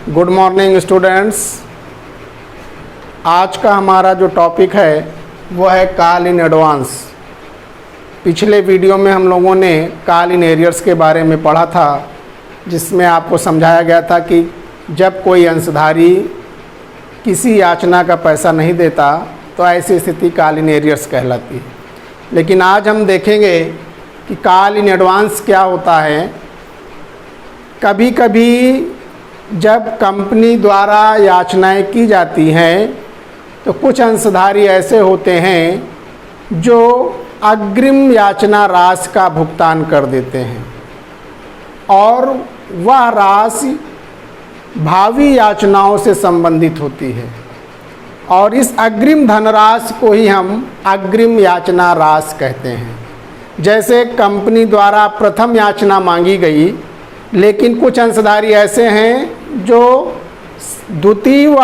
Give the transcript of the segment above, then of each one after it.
Good morning students. आज का हमारा जो टॉपिक है वो है कॉल इन एडवांस। पिछले वीडियो में हम लोगों ने कॉल इन एरियर्स के बारे में पढ़ा था, जिसमें आपको समझाया गया था कि जब कोई अंशधारी किसी याचना का पैसा नहीं देता तो ऐसी स्थिति कॉल इन एरियर्स कहलाती है। लेकिन आज हम देखेंगे कि कॉल इन एडवांस क्या होता है। कभी कभी जब कंपनी द्वारा याचनाएं की जाती हैं तो कुछ अंशधारी ऐसे होते हैं जो अग्रिम याचना राशि का भुगतान कर देते हैं और वह राशि भावी याचनाओं से संबंधित होती है और इस अग्रिम धनराशि को ही हम अग्रिम याचना राशि कहते हैं। जैसे कंपनी द्वारा प्रथम याचना मांगी गई, लेकिन कुछ अंशधारी ऐसे हैं जो द्वितीय व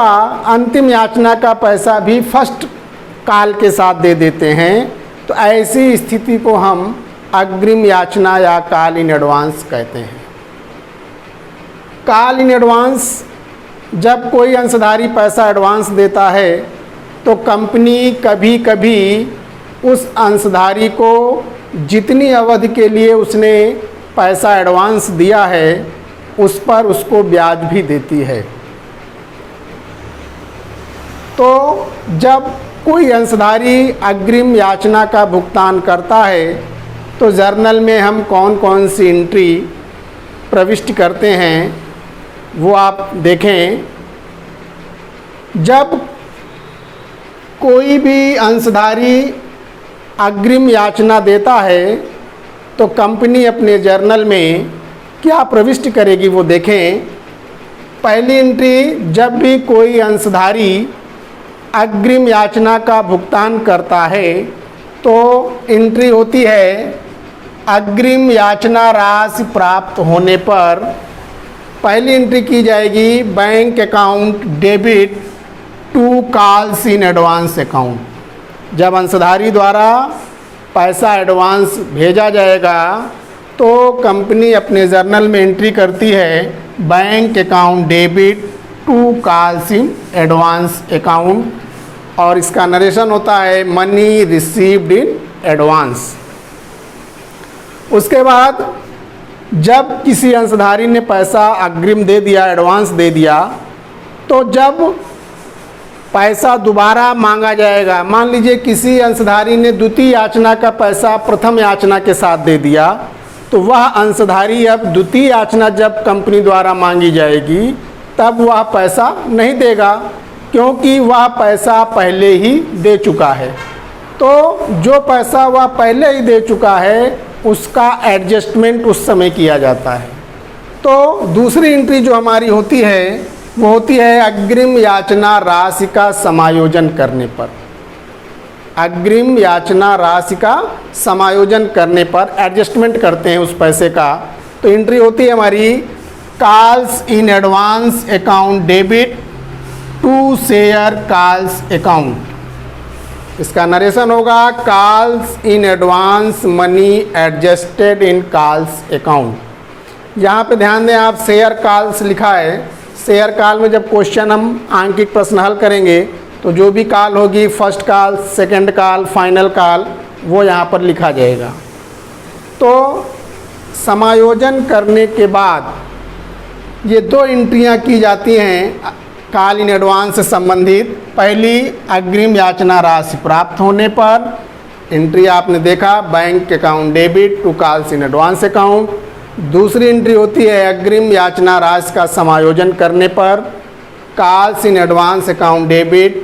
अंतिम याचना का पैसा भी फर्स्ट कॉल के साथ दे देते हैं, तो ऐसी स्थिति को हम अग्रिम याचना या कॉल इन एडवांस कहते हैं। कॉल इन एडवांस, जब कोई अंशधारी पैसा एडवांस देता है तो कंपनी कभी कभी उस अंशधारी को जितनी अवधि के लिए उसने पैसा एडवांस दिया है उस पर उसको ब्याज भी देती है। तो जब कोई अंशधारी अग्रिम याचना का भुगतान करता है तो जर्नल में हम कौन कौन सी एंट्री प्रविष्ट करते हैं वो आप देखें। जब कोई भी अंशधारी अग्रिम याचना देता है तो कंपनी अपने जर्नल में क्या प्रविष्ट करेगी वो देखें। पहली एंट्री, जब भी कोई अंशधारी अग्रिम याचना का भुगतान करता है तो एंट्री होती है अग्रिम याचना राशि प्राप्त होने पर पहली एंट्री की जाएगी bank account debit to calls in advance account. जब अंशधारी द्वारा पैसा एडवांस भेजा जाएगा तो कंपनी अपने जर्नल में एंट्री करती है bank account debit to calls in advance account, और इसका नरेशन होता है मनी रिसीव्ड इन एडवांस। उसके बाद जब किसी अंशधारी ने पैसा अग्रिम दे दिया, एडवांस दे दिया, तो जब पैसा दोबारा मांगा जाएगा, मान लीजिए किसी अंशधारी ने द्वितीय याचना का पैसा प्रथम याचना के साथ दे दिया, तो वह अंशधारी अब द्वितीय याचना जब कंपनी द्वारा मांगी जाएगी तब वह पैसा नहीं देगा, क्योंकि वह पैसा पहले ही दे चुका है। तो जो पैसा वह पहले ही दे चुका है उसका एडजस्टमेंट उस समय किया जाता है। तो दूसरी एंट्री जो हमारी होती है वो होती है अग्रिम याचना राशि का समायोजन करने पर। अग्रिम याचना राशि का समायोजन करने पर एडजस्टमेंट करते हैं उस पैसे का, तो एंट्री होती है हमारी calls in advance account debit to share calls account. इसका नरेशन होगा calls in advance money adjusted in calls account. यहाँ पे ध्यान दें आप, शेयर कॉल्स लिखा है। शेयर कॉल में जब क्वेश्चन हम आंकिक प्रश्न हल करेंगे तो जो भी कॉल होगी, first call, second call, final call, वो यहाँ पर लिखा जाएगा। तो समायोजन करने के बाद ये दो एंट्रियाँ की जाती हैं कॉल इन एडवांस से संबंधित। पहली, अग्रिम याचना राशि प्राप्त होने पर एंट्री आपने देखा bank account debit to calls in advance account. दूसरी एंट्री होती है अग्रिम याचना राशि का समायोजन करने पर calls in advance account debit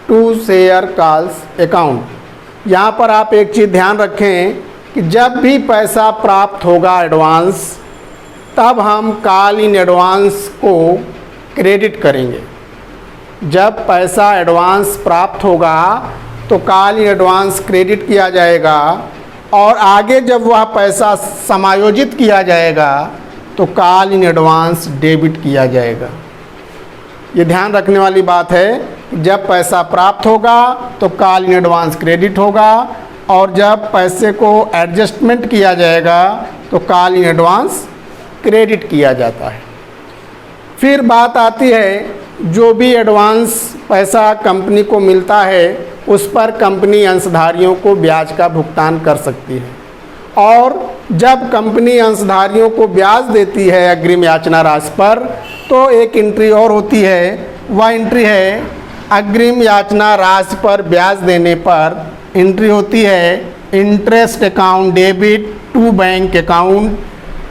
to share calls account. यहाँ पर आप एक चीज़ ध्यान रखें कि जब भी पैसा प्राप्त होगा एडवांस, तब हम कॉल इन एडवांस को क्रेडिट करेंगे। जब पैसा एडवांस प्राप्त होगा तो कॉल इन एडवांस क्रेडिट किया जाएगा और आगे जब वह पैसा समायोजित किया जाएगा तो कॉल इन एडवांस डेबिट किया जाएगा। ये ध्यान रखने वाली बात है। जब पैसा प्राप्त होगा तो कॉल इन एडवांस क्रेडिट होगा और जब पैसे को एडजस्टमेंट किया जाएगा तो कॉल इन एडवांस क्रेडिट किया जाता है। फिर बात आती है जो भी एडवांस पैसा कंपनी को मिलता है उस पर कंपनी अंशधारियों को ब्याज का भुगतान कर सकती है। और जब कंपनी अंशधारियों को ब्याज देती है अग्रिम याचना राशि पर तो एक एंट्री और होती है, वह एंट्री है अग्रिम याचना राशि पर ब्याज देने पर एंट्री होती है interest account debit to bank account,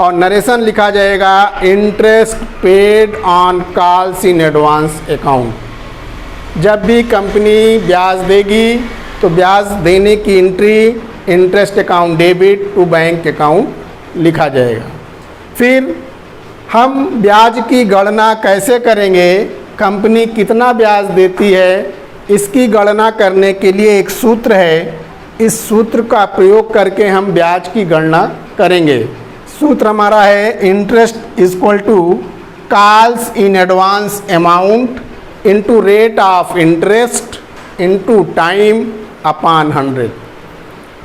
और नरेशन लिखा जाएगा interest paid on calls in advance account. जब भी कंपनी ब्याज देगी तो ब्याज देने की entry interest account debit to bank account लिखा जाएगा। फिर हम ब्याज की गणना कैसे करेंगे, कंपनी कितना ब्याज देती है इसकी गणना करने के लिए एक सूत्र है, इस सूत्र का प्रयोग करके हम ब्याज की गणना करेंगे। सूत्र हमारा है interest equal to calls in advance amount into rate of interest into time upon 100।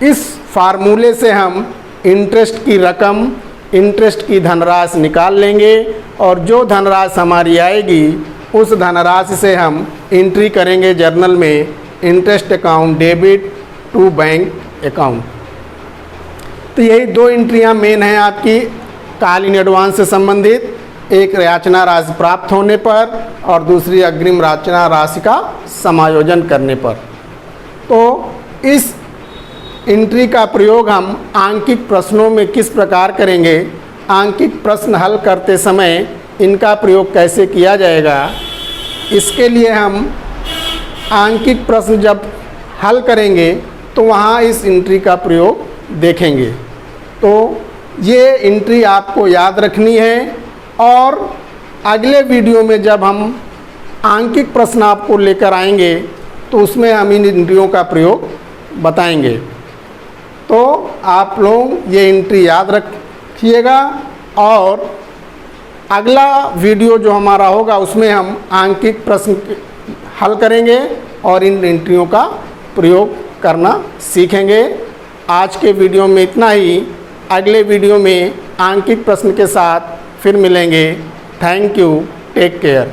इस फार्मूले से हम इंटरेस्ट की रकम, इंटरेस्ट की धनराशि निकाल लेंगे और जो धनराशि हमारी आएगी उस धनराशि से हम एंट्री करेंगे जर्नल में interest account debit to bank account. तो यही दो एंट्रियां मेन हैं आपकी कॉल इन एडवांस से संबंधित, एक याचना राशि प्राप्त होने पर और दूसरी अग्रिम याचना राशि का समायोजन करने पर। तो इस एंट्री का प्रयोग हम आंकिक प्रश्नों में किस प्रकार करेंगे, आंकिक प्रश्न हल करते समय इनका प्रयोग कैसे किया जाएगा, इसके लिए हम आंकिक प्रश्न जब हल करेंगे तो वहाँ इस एंट्री का प्रयोग देखेंगे। तो ये एंट्री आपको याद रखनी है और अगले वीडियो में जब हम आंकिक प्रश्न आपको लेकर आएंगे तो उसमें हम इन एंट्रियों का प्रयोग बताएंगे। तो आप लोग ये एंट्री याद रखिएगा और अगला वीडियो जो हमारा होगा उसमें हम आंकिक प्रश्न हल करेंगे और इन एंट्रियों का प्रयोग करना सीखेंगे। आज के वीडियो में इतना ही, अगले वीडियो में आंकिक प्रश्न के साथ फिर मिलेंगे। Thank you, take care.